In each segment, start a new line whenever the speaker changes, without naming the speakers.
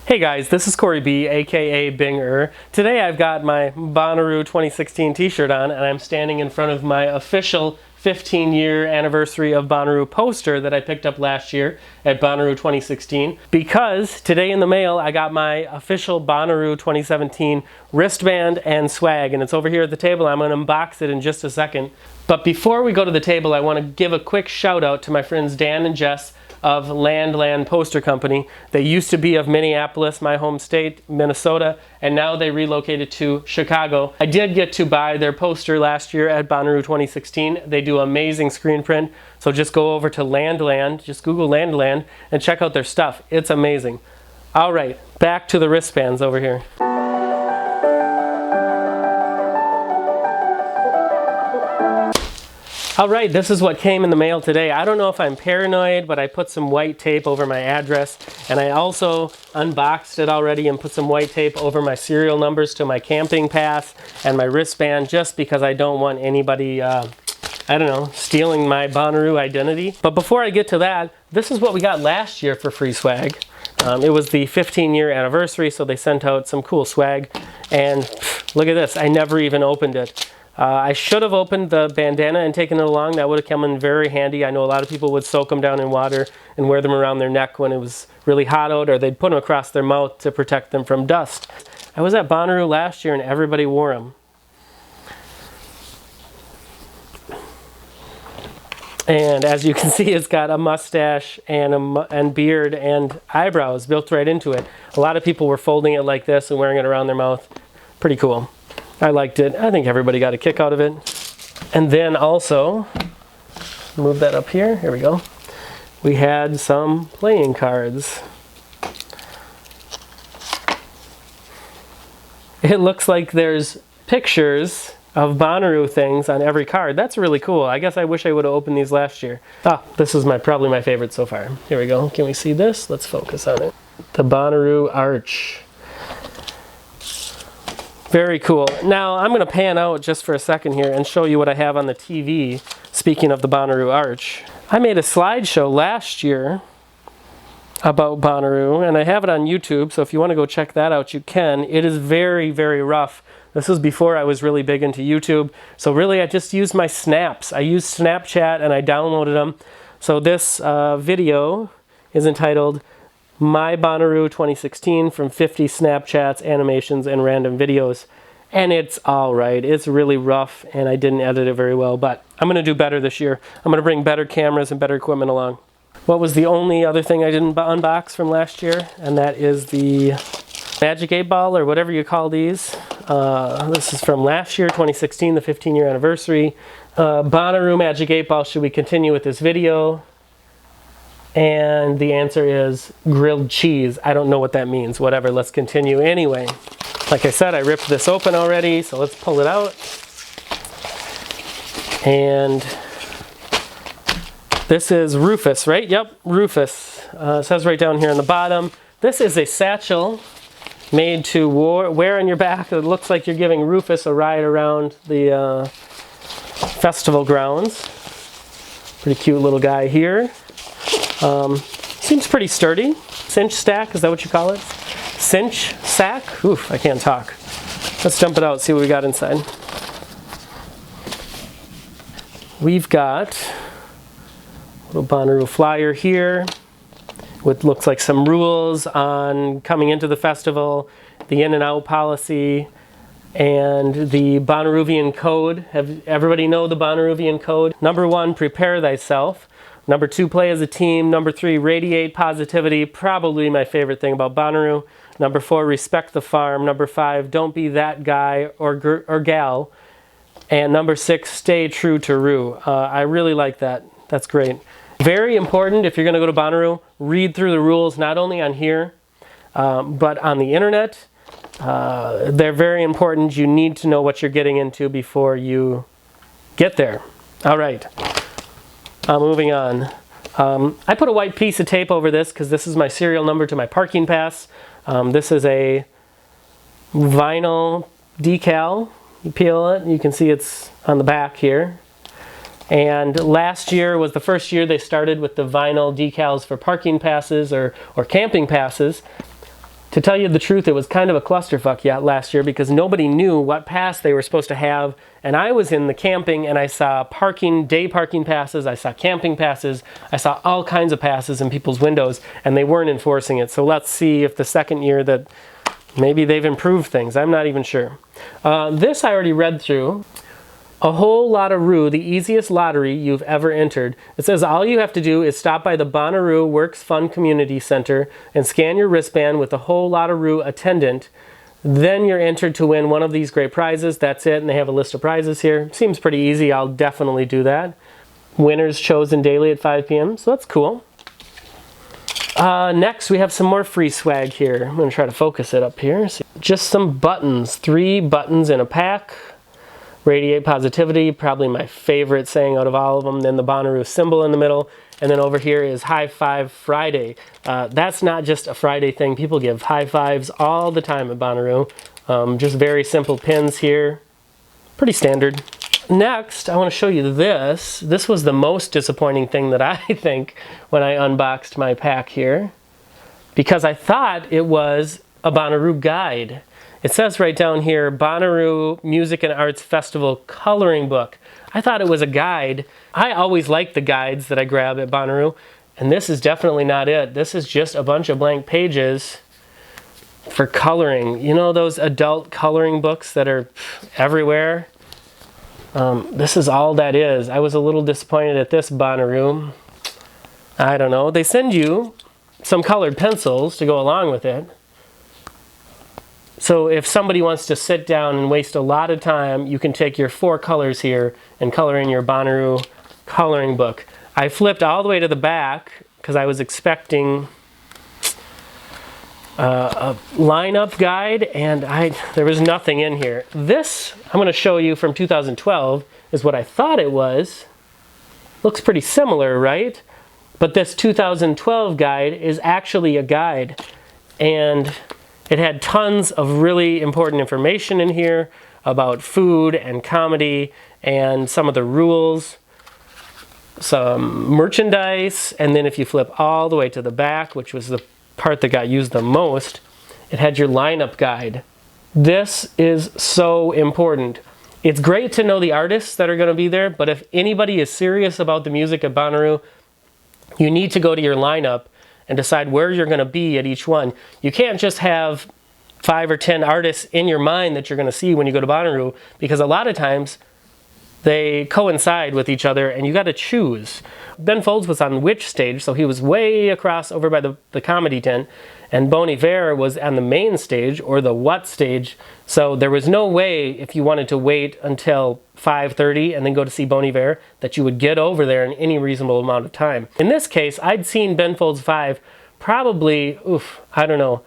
Hey guys, this is Corey B, aka Binger. Today I've got my Bonnaroo 2016 t-shirt on and I'm standing in front of my official 15-year anniversary of Bonnaroo poster that I picked up last year at Bonnaroo 2016 because today in the mail I got my official Bonnaroo 2017 wristband and swag, and it's over here at the table. I'm going to unbox it in just a second. But before we go to the table, I want to give a quick shout out to my friends Dan and Jess of Land Poster Company. They used to be of Minneapolis, my home state, Minnesota, and now they relocated to Chicago. I did get to buy their poster last year at Bonnaroo 2016. They do amazing screen print, so just go over to Land, just Google Land, and check out their stuff. It's amazing. All right, back to the wristbands over here. Alright, this is what came in the mail today. I don't know if I'm paranoid, but I put some white tape over my address, and I also unboxed it already and put some white tape over my serial numbers to my camping pass and my wristband, just because I don't want anybody, stealing my Bonnaroo identity. But before I get to that, this is what we got last year for free swag. It was the 15-year anniversary, so they sent out some cool swag, and look at this, I never even opened it. I should have opened the bandana and taken it along. That would have come in very handy. I know a lot of people would soak them down in water and wear them around their neck when it was really hot out, or they'd put them across their mouth to protect them from dust. I was at Bonnaroo last year and everybody wore them. And as you can see, it's got a mustache and beard and eyebrows built right into it. A lot of people were folding it like this and wearing it around their mouth. Pretty cool. I liked it. I think everybody got a kick out of it. And then also, move that up here. Here we go. We had some playing cards. It looks like there's pictures of Bonnaroo things on every card. That's really cool. I guess I wish I would have opened these last year. This is probably my favorite so far. Here we go. Can we see this? Let's focus on it. The Bonnaroo arch. Very cool. Now I'm going to pan out just for a second here and show you what I have on the TV. Speaking of the Bonnaroo arch, I made a slideshow last year about Bonnaroo, and I have it on YouTube, so if you want to go check that out, you can. It is very, very rough. This was before I was really big into YouTube, so really I just used my snaps. I used Snapchat and I downloaded them. So this video is entitled My Bonnaroo 2016 from 50 Snapchats, Animations, and Random Videos. And it's alright. It's really rough and I didn't edit it very well, but I'm going to do better this year. I'm going to bring better cameras and better equipment along. What was the only other thing I didn't unbox from last year? And that is the Magic 8 Ball, or whatever you call these. This is from last year, 2016, the 15-year anniversary. Bonnaroo Magic 8 Ball, should we continue with this video? And the answer is grilled cheese. I don't know what that means. Whatever, let's continue anyway. Like I said, I ripped this open already, so let's pull it out. And this is Rufus, right? Yep, Rufus. It says right down here on the bottom. This is a satchel made to wear on your back. It looks like you're giving Rufus a ride around the festival grounds. Pretty cute little guy here. Seems pretty sturdy. Cinch stack, is that what you call it? Cinch sack? Oof, I can't talk. Let's dump it out, see what we got inside. We've got a little Bonnaroo flyer here with looks like some rules on coming into the festival, the in and out policy, and the Bonnaroovian code. Have everybody know the Bonnaroovian code? Number 1, prepare thyself. Number 2, play as a team. Number 3, radiate positivity. Probably my favorite thing about Bonnaroo. Number 4, respect the farm. Number 5, don't be that guy or gal. And number 6, stay true to Roo. I really like that. That's great. Very important, if you're going to go to Bonnaroo, read through the rules, not only on here, but on the internet. They're very important. You need to know what you're getting into before you get there. All right. Moving on. I put a white piece of tape over this because this is my serial number to my parking pass. This is a vinyl decal. You peel it, you can see it's on the back here. And last year was the first year they started with the vinyl decals for parking passes or camping passes. To tell you the truth, it was kind of a clusterfuck last year because nobody knew what pass they were supposed to have. And I was in the camping and I saw day parking passes, I saw camping passes, I saw all kinds of passes in people's windows, and they weren't enforcing it. So let's see if the second year that maybe they've improved things. I'm not even sure. This I already read through. A whole Lottaroo, the easiest lottery you've ever entered. It says all you have to do is stop by the Bonnaroo Works Fun Community Center and scan your wristband with the whole Lottaroo attendant. Then you're entered to win one of these great prizes. That's it, and they have a list of prizes here. Seems pretty easy. I'll definitely do that. Winners chosen daily at 5 p.m., so that's cool. Next, we have some more free swag here. I'm going to try to focus it up here. Just some buttons. 3 buttons in a pack. Radiate positivity, probably my favorite saying out of all of them. Then the Bonnaroo symbol in the middle. And then over here is High Five Friday. That's not just a Friday thing. People give high fives all the time at Bonnaroo. Just very simple pins here. Pretty standard. Next, I want to show you this. This was the most disappointing thing that I think when I unboxed my pack here, because I thought it was a Bonnaroo guide. It says right down here, Bonnaroo Music and Arts Festival Coloring Book. I thought it was a guide. I always like the guides that I grab at Bonnaroo, and this is definitely not it. This is just a bunch of blank pages for coloring. You know those adult coloring books that are everywhere? This is all that is. I was a little disappointed at this Bonnaroo. I don't know. They send you some colored pencils to go along with it. So if somebody wants to sit down and waste a lot of time, you can take your 4 colors here and color in your Bonnaroo coloring book. I flipped all the way to the back because I was expecting a lineup guide, and there was nothing in here. This, I'm going to show you from 2012, is what I thought it was. Looks pretty similar, right? But this 2012 guide is actually a guide, and it had tons of really important information in here about food and comedy and some of the rules, some merchandise, and then if you flip all the way to the back, which was the part that got used the most, it had your lineup guide. This is so important. It's great to know the artists that are going to be there, but if anybody is serious about the music at Bonnaroo, you need to go to your lineup and decide where you're going to be at each one. You can't just have 5 or 10 artists in your mind that you're going to see when you go to Bonnaroo, because a lot of times they coincide with each other and you got to choose. Ben Folds was on which stage, so he was way across over by the comedy tent, and Bon Iver was on the main stage, or the what stage, so there was no way, if you wanted to wait until 5:30 and then go to see Bon Iver, that you would get over there in any reasonable amount of time. In this case, I'd seen Ben Folds 5 probably, I don't know,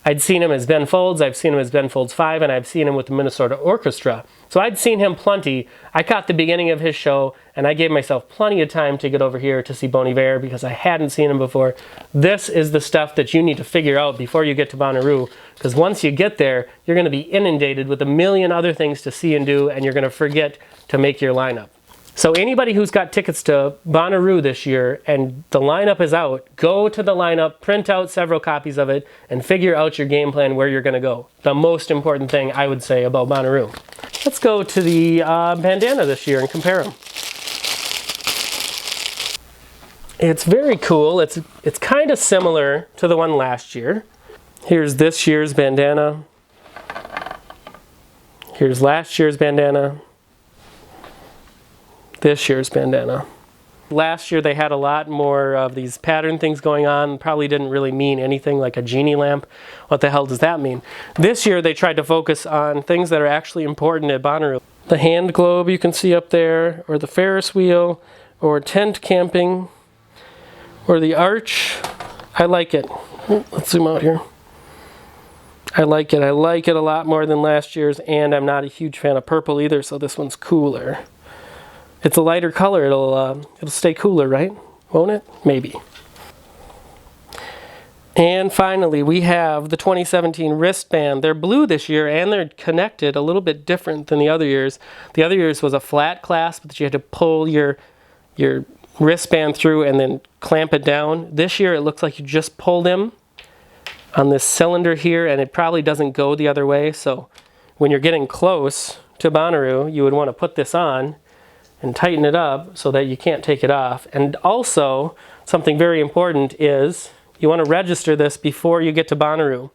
I'd seen him as Ben Folds, I've seen him as Ben Folds 5, and I've seen him with the Minnesota Orchestra. So I'd seen him plenty. I caught the beginning of his show, and I gave myself plenty of time to get over here to see Bon Iver because I hadn't seen him before. This is the stuff that you need to figure out before you get to Bonnaroo, because once you get there, you're going to be inundated with a million other things to see and do, and you're going to forget to make your lineup. So anybody who's got tickets to Bonnaroo this year and the lineup is out, go to the lineup, print out several copies of it, and figure out your game plan where you're going to go. The most important thing I would say about Bonnaroo. Let's go to the bandana this year and compare them. It's very cool. It's kind of similar to the one last year. Here's this year's bandana. Here's last year's bandana. This year's bandana. Last year they had a lot more of these pattern things going on. Probably didn't really mean anything, like a genie lamp. What the hell does that mean? This year they tried to focus on things that are actually important at Bonnaroo. The hand globe you can see up there, or the Ferris wheel, or tent camping, or the arch. I like it. Let's zoom out here. I like it. I like it a lot more than last year's, and I'm not a huge fan of purple either, so this one's cooler. It's a lighter color, it'll stay cooler, right? Won't it? Maybe. And finally, we have the 2017 wristband. They're blue this year, and they're connected a little bit different than the other years. The other years was a flat clasp that you had to pull your wristband through and then clamp it down. This year, it looks like you just pull them, on this cylinder here, and it probably doesn't go the other way. So when you're getting close to Bonnaroo, you would want to put this on and tighten it up so that you can't take it off. And also, something very important is you want to register this before you get to Bonnaroo.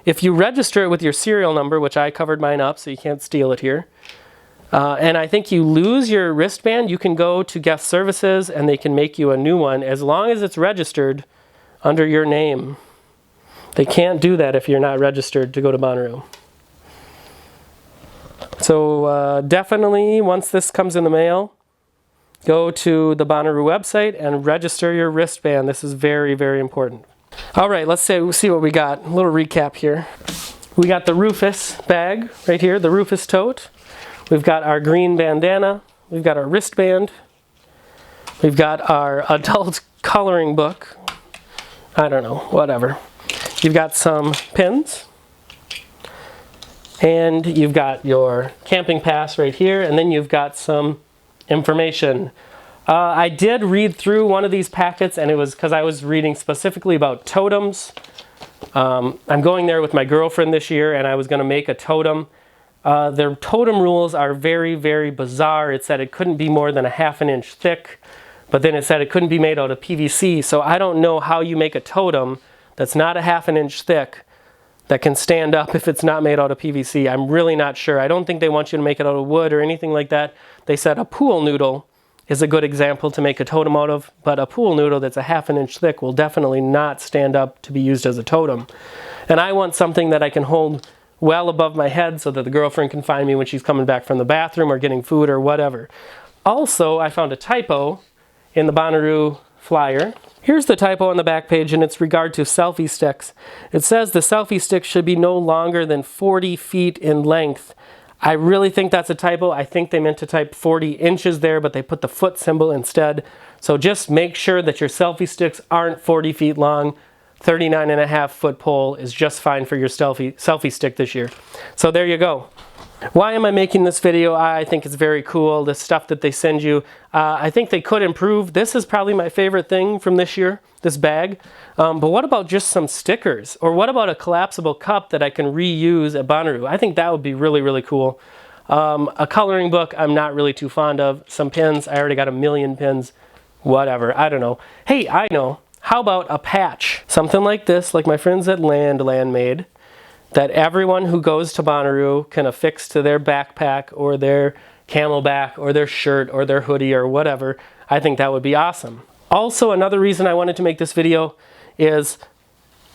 If you register it with your serial number, which I covered mine up so you can't steal it here, and I think you lose your wristband, you can go to guest services and they can make you a new one as long as it's registered under your name. They can't do that if you're not registered to go to Bonnaroo. So definitely, once this comes in the mail, go to the Bonnaroo website and register your wristband. This is very, very important. All right, let's see what we got. A little recap here. We got the Rufus bag right here, the Rufus tote. We've got our green bandana. We've got our wristband. We've got our adult coloring book. I don't know, whatever. You've got some pins. And you've got your camping pass right here, and then you've got some information. I did read through one of these packets, and it was because I was reading specifically about totems. I'm going there with my girlfriend this year, and I was going to make a totem. Their totem rules are very, very bizarre. It said it couldn't be more than a ½ an inch thick, but then it said it couldn't be made out of PVC. So I don't know how you make a totem that's not a ½ an inch thick that can stand up if it's not made out of PVC. I'm really not sure. I don't think they want you to make it out of wood or anything like that. They said a pool noodle is a good example to make a totem out of, but a pool noodle that's a ½ an inch thick will definitely not stand up to be used as a totem. And I want something that I can hold well above my head so that the girlfriend can find me when she's coming back from the bathroom or getting food or whatever. Also, I found a typo in the Bonnaroo flyer. Here's the typo on the back page, and it's regard to selfie sticks. It says the selfie stick should be no longer than 40 feet in length. I really think that's a typo. I think they meant to type 40 inches there, but they put the foot symbol instead. So just make sure that your selfie sticks aren't 40 feet long. 39.5 foot pole is just fine for your selfie stick this year. So there you go. Why am I making this video? I think it's very cool, the stuff that they send you. I think they could improve. This is probably my favorite thing from this year, this bag. But what about just some stickers? Or what about a collapsible cup that I can reuse at Bonnaroo? I think that would be really, really cool. A coloring book I'm not really too fond of. Some pins, I already got a million pins. Whatever, I don't know. Hey, I know. How about a patch? Something like this, like my friends at Land made, that everyone who goes to Bonnaroo can affix to their backpack or their camelback or their shirt or their hoodie or whatever. I think that would be awesome. Also, another reason I wanted to make this video is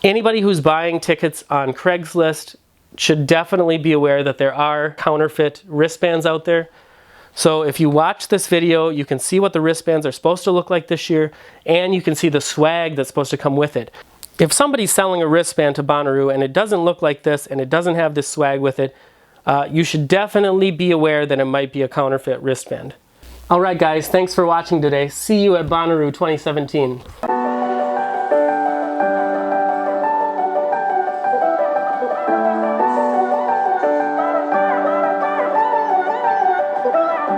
anybody who's buying tickets on Craigslist should definitely be aware that there are counterfeit wristbands out there. So if you watch this video, you can see what the wristbands are supposed to look like this year, and you can see the swag that's supposed to come with it. If somebody's selling a wristband to Bonnaroo and it doesn't look like this and it doesn't have this swag with it, you should definitely be aware that it might be a counterfeit wristband. Alright guys, thanks for watching today. See you at Bonnaroo 2017.